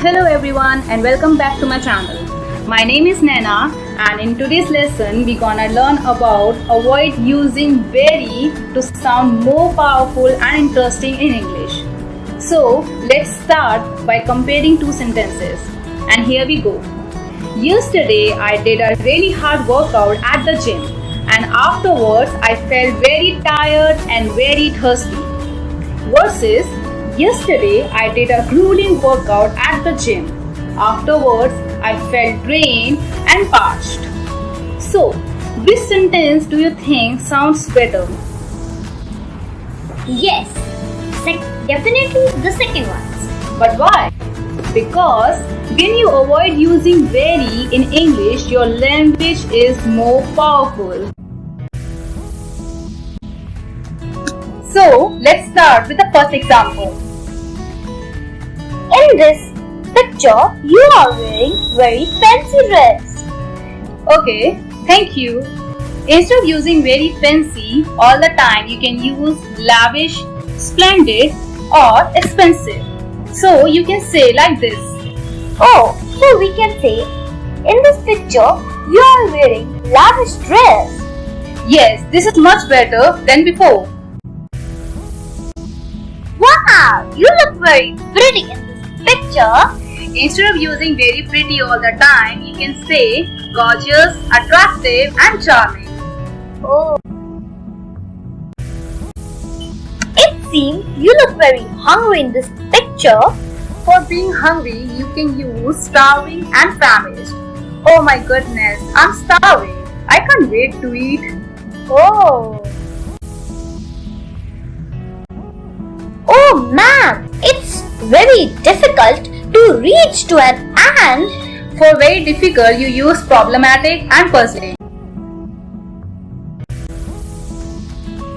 Hello everyone and welcome back to my channel. My name is Naina and in today's lesson we're gonna learn about avoid using very to sound more powerful and interesting in English. So let's start by comparing two sentences. And here we go. Yesterday I did a really hard workout at the gym and afterwards I felt very tired and very thirsty. Versus yesterday I did a grueling workout at the gym. Afterwards I felt drained and parched. So, which sentence do you think sounds better? Yes, definitely the second one. But why? Because when you avoid using very in English, your language is more powerful. So, let's start with the first example. In this picture, you are wearing very fancy dress. Okay, thank you. Instead of using very fancy all the time, you can use lavish, splendid or expensive. So you can say like this. Oh, so we can say, in this picture, you are wearing lavish dress. Yes, this is much better than before. Wow, you look very pretty in this picture. Instead of using very pretty all the time, you can say gorgeous, attractive and charming. Oh. It seems you look very hungry in this picture. For being hungry, you can use starving and famished. Oh my goodness, I'm starving. I can't wait to eat. Oh. Oh man, it's very difficult to reach to an end. For very difficult, you use problematic and puzzling.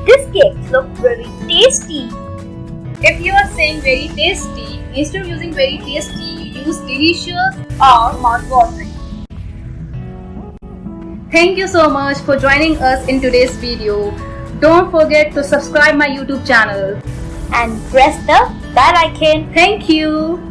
This cakes look very tasty. If you are saying very tasty, instead of using very tasty, you use delicious or mouth-watering. Thank you so much for joining us in today's video. Don't forget to subscribe my YouTube channel and press the bell icon. Thank you.